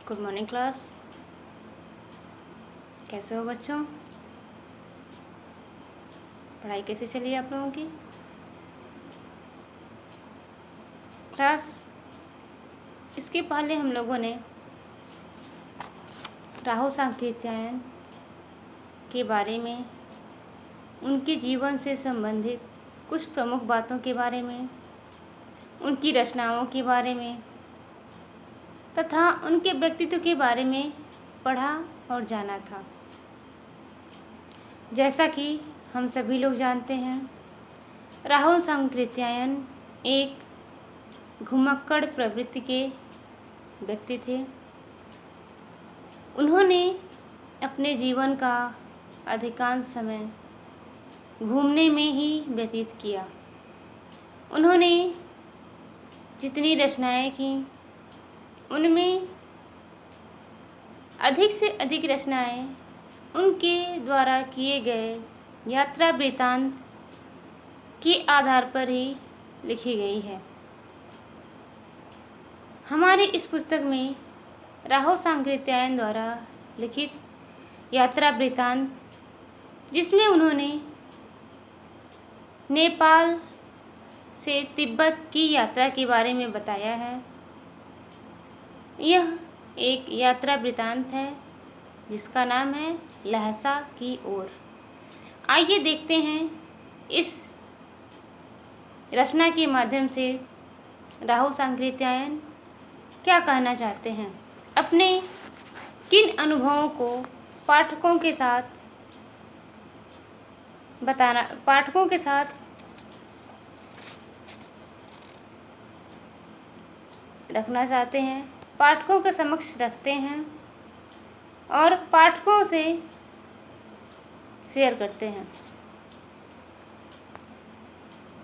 Good morning class. कैसे हो बच्चों? पढ़ाई कैसे चली आप लोगों की क्लास? इसके पहले हम लोगों ने राहु सांकृत्यायन के बारे में, उनके जीवन से संबंधित कुछ प्रमुख बातों के बारे में, उनकी रचनाओं के बारे में तथा उनके व्यक्तित्व के बारे में पढ़ा और जाना था। जैसा कि हम सभी लोग जानते हैं, राहु सांकृत्यायन एक घुमक्कड़ प्रवृत्ति के व्यक्ति थे। उन्होंने अपने जीवन का अधिकांश समय घूमने में ही व्यतीत किया। उन्होंने जितनी रचनाएं की, उनमें अधिक से अधिक रचनाएं उनके द्वारा किए गए यात्रा वृत्तांत के आधार पर ही लिखी गई है। हमारी इस पुस्तक में राहु सांकृत्यायन द्वारा लिखित यात्रा वृत्तांत, जिसमें उन्होंने नेपाल से तिब्बत की यात्रा के बारे में बताया है, यह एक यात्रा वृत्तांत है जिसका नाम है लहसा की ओर। आइए देखते हैं इस रचना के माध्यम से राहु सांकृत्यायन क्या कहना चाहते हैं, अपने किन अनुभवों को पाठकों के साथ रखना चाहते हैं, पाठकों के समक्ष रखते हैं और पाठकों से शेयर करते हैं।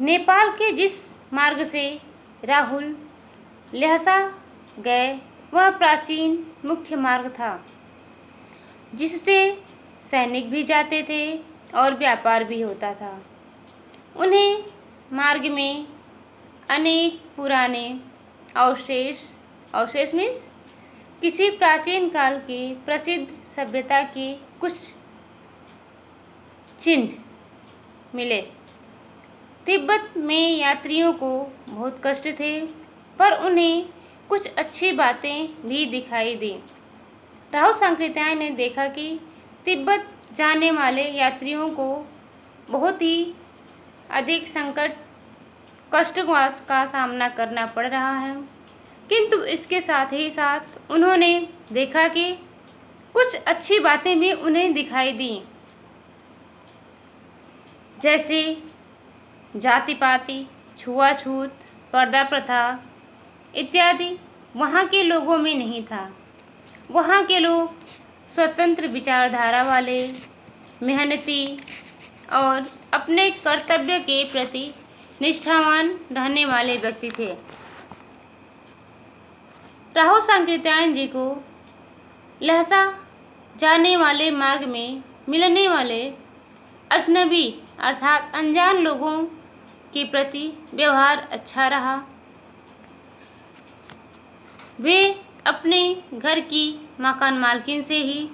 नेपाल के जिस मार्ग से राहुल लहसा गए वह प्राचीन मुख्य मार्ग था, जिससे सैनिक भी जाते थे और व्यापार भी होता था। उन्हें मार्ग में अनेक पुराने अवशेष मीन्स किसी प्राचीन काल के प्रसिद्ध सभ्यता के कुछ चिन्ह मिले। तिब्बत में यात्रियों को बहुत कष्ट थे, पर उन्हें कुछ अच्छी बातें भी दिखाई दी। राहु सांकृत्यायन ने देखा कि तिब्बत जाने वाले यात्रियों को बहुत ही अधिक संकट कष्टवास का सामना करना पड़ रहा है, किंतु इसके साथ ही साथ उन्होंने देखा कि कुछ अच्छी बातें भी उन्हें दिखाई दी, जैसे जाति पाति, छुआछूत, पर्दा प्रथा इत्यादि वहाँ के लोगों में नहीं था। वहाँ के लोग स्वतंत्र विचारधारा वाले, मेहनती और अपने कर्तव्य के प्रति निष्ठावान रहने वाले व्यक्ति थे। राहु सांकृत्यायन जी को लहसा जाने वाले मार्ग में मिलने वाले अजनबी अर्थात अनजान लोगों के प्रति व्यवहार अच्छा रहा। वे अपने घर की मकान मालकिन से ही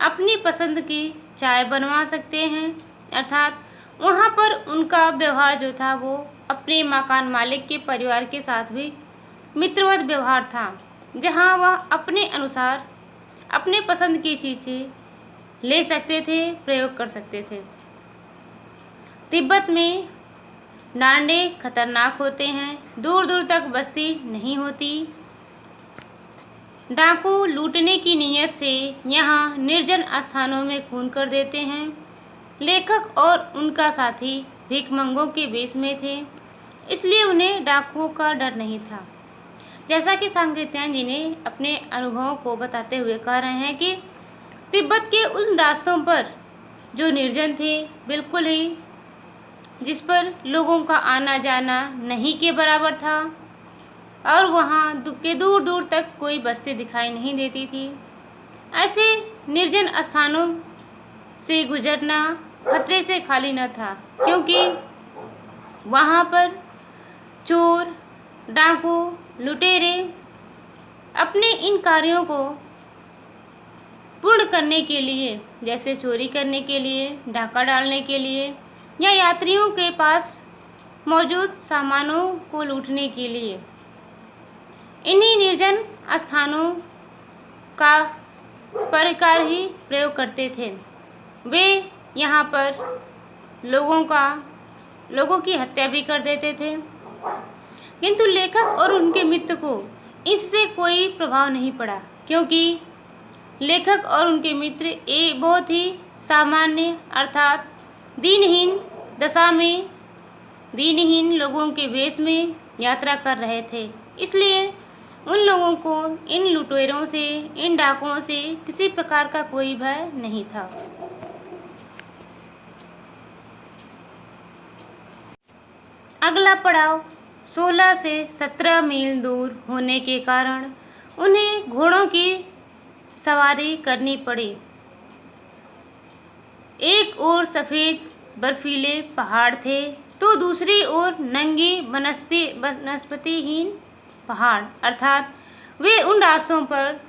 अपनी पसंद की चाय बनवा सकते हैं, अर्थात वहाँ पर उनका व्यवहार जो था वो अपने मकान मालिक के परिवार के साथ भी मित्रवत व्यवहार था, जहाँ वह अपने अनुसार अपने पसंद की चीज़ें ले सकते थे, प्रयोग कर सकते थे। तिब्बत में डांडे खतरनाक होते हैं, दूर दूर तक बस्ती नहीं होती। डाकू लूटने की नीयत से यहाँ निर्जन स्थानों में खून कर देते हैं। लेखक और उनका साथी भिखमंगों के वेश में थे, इसलिए उन्हें डाकुओं का डर नहीं था। जैसा कि सांकृत्यायन जी ने अपने अनुभवों को बताते हुए कह रहे हैं कि तिब्बत के उन रास्तों पर जो निर्जन थे, बिल्कुल ही जिस पर लोगों का आना जाना नहीं के बराबर था, और वहाँ के दूर दूर तक कोई बस्ती दिखाई नहीं देती थी, ऐसे निर्जन स्थानों से गुजरना खतरे से खाली न था, क्योंकि वहाँ पर चोर, डाकू, लुटेरे अपने इन कार्यों को पूर्ण करने के लिए, जैसे चोरी करने के लिए, डाका डालने के लिए या यात्रियों के पास मौजूद सामानों को लूटने के लिए, इन्हीं निर्जन स्थानों का प्रकार ही प्रयोग करते थे। वे यहाँ पर लोगों की हत्या भी कर देते थे, किंतु लेखक और उनके मित्र को इससे कोई प्रभाव नहीं पड़ा, क्योंकि लेखक और उनके मित्र एक बहुत ही सामान्य अर्थात दीनहीन दशा में दीनहीन लोगों के वेश में यात्रा कर रहे थे। इसलिए उन लोगों को इन लुटेरों से, इन डाकुओं से किसी प्रकार का कोई भय नहीं था। अगला पड़ाव 16 से 17 मील दूर होने के कारण उन्हें घोड़ों की सवारी करनी पड़ी। एक ओर सफ़ेद बर्फीले पहाड़ थे तो दूसरी ओर नंगे वनस्पतिहीन पहाड़, अर्थात वे उन रास्तों पर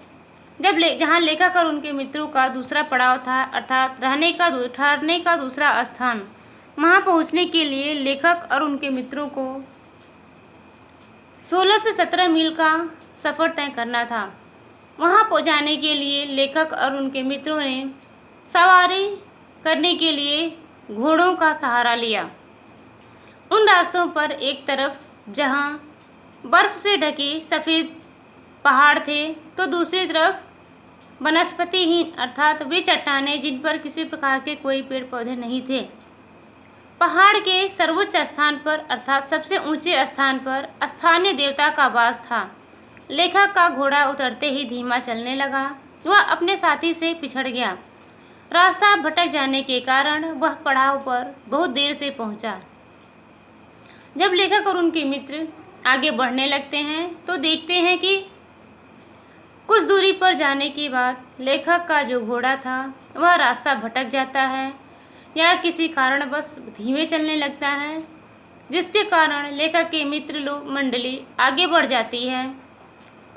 जहाँ लेखक और उनके मित्रों का दूसरा पड़ाव था, अर्थात ठहरने का दूसरा स्थान, वहाँ पहुँचने के लिए लेखक और उनके मित्रों को 16 से 17 मील का सफ़र तय करना था। वहाँ पहुँचाने के लिए लेखक और उनके मित्रों ने सवारी करने के लिए घोड़ों का सहारा लिया। उन रास्तों पर एक तरफ जहाँ बर्फ़ से ढके सफ़ेद पहाड़ थे तो दूसरी तरफ वनस्पतिहीन अर्थात वे चट्टानें जिन पर किसी प्रकार के कोई पेड़ पौधे नहीं थे। पहाड़ के सर्वोच्च स्थान पर अर्थात सबसे ऊंचे स्थान पर स्थानीय देवता का वास था। लेखक का घोड़ा उतरते ही धीमा चलने लगा। वह अपने साथी से पिछड़ गया। रास्ता भटक जाने के कारण वह पड़ाव पर बहुत देर से पहुंचा। जब लेखक और उनके मित्र आगे बढ़ने लगते हैं तो देखते हैं कि कुछ दूरी पर जाने के बाद लेखक का जो घोड़ा था वह रास्ता भटक जाता है या किसी कारणवश धीमे चलने लगता है, जिसके कारण लेखक के मित्र लोग मंडली आगे बढ़ जाती है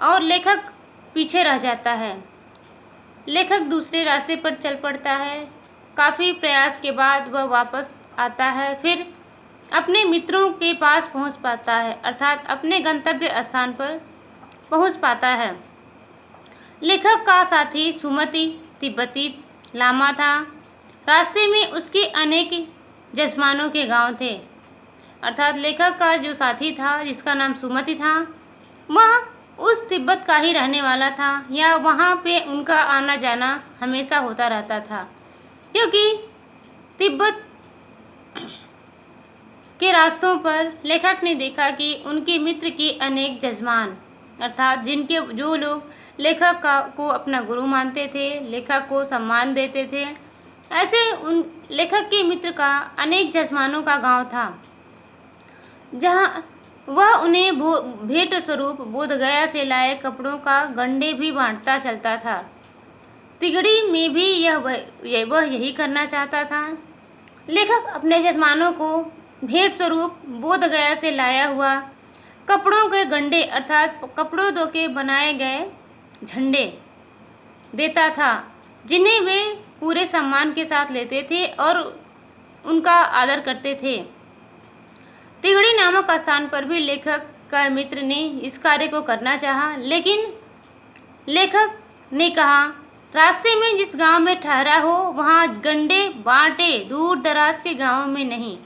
और लेखक पीछे रह जाता है। लेखक दूसरे रास्ते पर चल पड़ता है। काफ़ी प्रयास के बाद वह वापस आता है, फिर अपने मित्रों के पास पहुंच पाता है, अर्थात अपने गंतव्य स्थान पर पहुंच पाता है। लेखक का साथी सुमति तिब्बती लामा था। रास्ते में उसके अनेक जजमानों के गांव थे, अर्थात लेखक का जो साथी था जिसका नाम सुमति था वह उस तिब्बत का ही रहने वाला था, या वहाँ पे उनका आना जाना हमेशा होता रहता था, क्योंकि तिब्बत के रास्तों पर लेखक ने देखा कि उनके मित्र के अनेक जजमान अर्थात जो लोग लेखक को अपना गुरु मानते थे, लेखक को सम्मान देते थे, ऐसे उन लेखक के मित्र का अनेक जजमानों का गांव था, जहां वह उन्हें भेंट स्वरूप बोधगया से लाए कपड़ों का गंडे भी बांटता चलता था। तिगड़ी में भी वह यही करना चाहता था। लेखक अपने जजमानों को भेंट स्वरूप बोधगया से लाया हुआ कपड़ों के गंडे अर्थात कपड़ों धो के बनाए गए झंडे देता था, जिन्हें वे पूरे सम्मान के साथ लेते थे और उनका आदर करते थे। तिगड़ी नामक स्थान पर भी लेखक का मित्र ने इस कार्य को करना चाहा, लेकिन लेखक ने कहा रास्ते में जिस गांव में ठहरा हो वहां गंडे बांटे, दूर दराज के गांव में नहीं,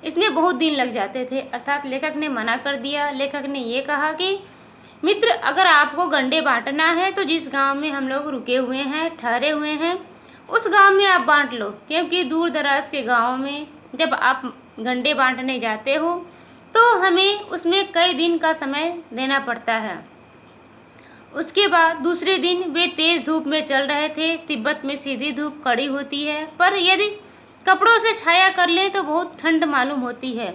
इसमें बहुत दिन लग जाते थे। अर्थात लेखक ने मना कर दिया। लेखक ने ये कहा कि मित्र, अगर आपको गंडे बांटना है तो जिस गांव में हम लोग रुके हुए हैं, ठहरे हुए हैं, उस गांव में आप बांट लो, क्योंकि दूर दराज के गाँव में जब आप गंडे बांटने जाते हो तो हमें उसमें कई दिन का समय देना पड़ता है। उसके बाद दूसरे दिन वे तेज़ धूप में चल रहे थे। तिब्बत में सीधी धूप कड़ी होती है, पर यदि कपड़ों से छाया कर लें तो बहुत ठंड मालूम होती है।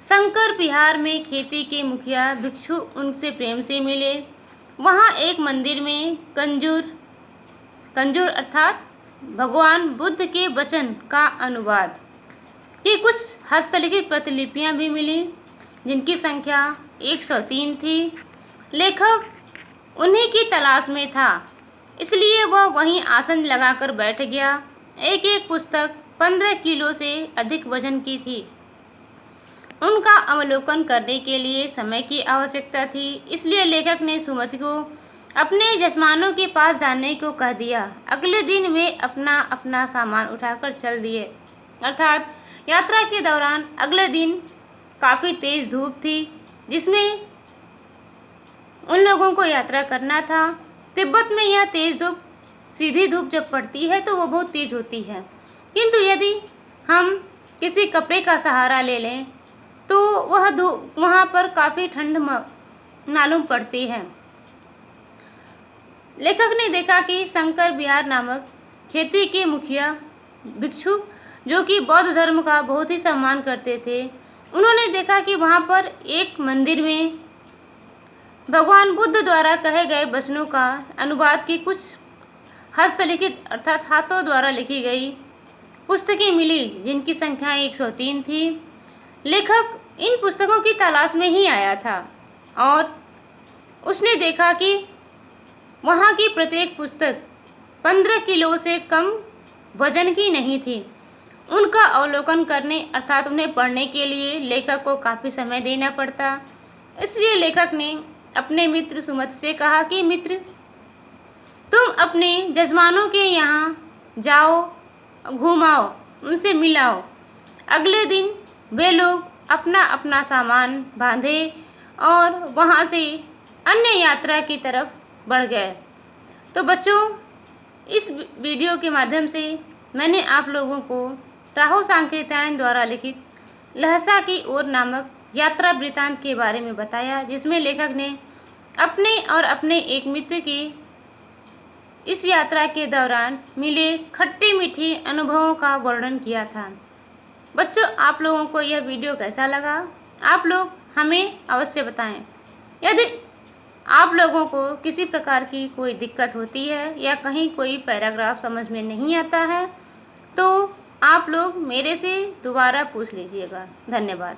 शंकर बिहार में खेती के मुखिया भिक्षु उनसे प्रेम से मिले। वहाँ एक मंदिर में कंजूर अर्थात भगवान बुद्ध के वचन का अनुवाद की कुछ हस्तलिखित प्रतिलिपियाँ भी मिली, जिनकी संख्या 103 थी। लेखक उन्हीं की तलाश में था, इसलिए वह वहीं आसन लगाकर बैठ गया। एक एक पुस्तक 15 किलो से अधिक वजन की थी। उनका अवलोकन करने के लिए समय की आवश्यकता थी, इसलिए लेखक ने सुमति को अपने जजमानों के पास जाने को कह दिया। अगले दिन वे अपना अपना सामान उठाकर चल दिए। अर्थात यात्रा के दौरान अगले दिन काफ़ी तेज़ धूप थी, जिसमें उन लोगों को यात्रा करना था। तिब्बत में यह तेज़ धूप, सीधी धूप जब पड़ती है तो वो बहुत तेज़ होती है, किंतु यदि हम किसी कपड़े का सहारा ले लें तो वह धूप वहाँ पर काफ़ी ठंड मालूम पड़ती है। लेखक ने देखा कि शंकर विहार नामक खेती के मुखिया भिक्षु, जो कि बौद्ध धर्म का बहुत ही सम्मान करते थे, उन्होंने देखा कि वहाँ पर एक मंदिर में भगवान बुद्ध द्वारा कहे गए वचनों का अनुवाद की कुछ हस्तलिखित अर्थात हाथों द्वारा लिखी गई पुस्तकें मिली, जिनकी संख्या 103 थी। लेखक इन पुस्तकों की तलाश में ही आया था और उसने देखा कि वहाँ की प्रत्येक पुस्तक 15 किलो से कम वजन की नहीं थी। उनका अवलोकन करने अर्थात उन्हें पढ़ने के लिए लेखक को काफ़ी समय देना पड़ता। इसलिए लेखक ने अपने मित्र सुमति से कहा कि मित्र, तुम अपने जजमानों के यहाँ जाओ, घुमाओ, उनसे मिलाओ। अगले दिन वे लोग अपना अपना सामान बांधे और वहाँ से अन्य यात्रा की तरफ बढ़ गए। तो बच्चों, इस वीडियो के माध्यम से मैंने आप लोगों को राहु सांकृत्यायन द्वारा लिखित लहसा की ओर नामक यात्रा वृत्तांत के बारे में बताया, जिसमें लेखक ने अपने और अपने एक मित्र की इस यात्रा के दौरान मिले खट्टे मीठे अनुभवों का वर्णन किया था। बच्चों, आप लोगों को यह वीडियो कैसा लगा, आप लोग हमें अवश्य बताएं। यदि आप लोगों को किसी प्रकार की कोई दिक्कत होती है या कहीं कोई पैराग्राफ समझ में नहीं आता है तो आप लोग मेरे से दोबारा पूछ लीजिएगा। धन्यवाद।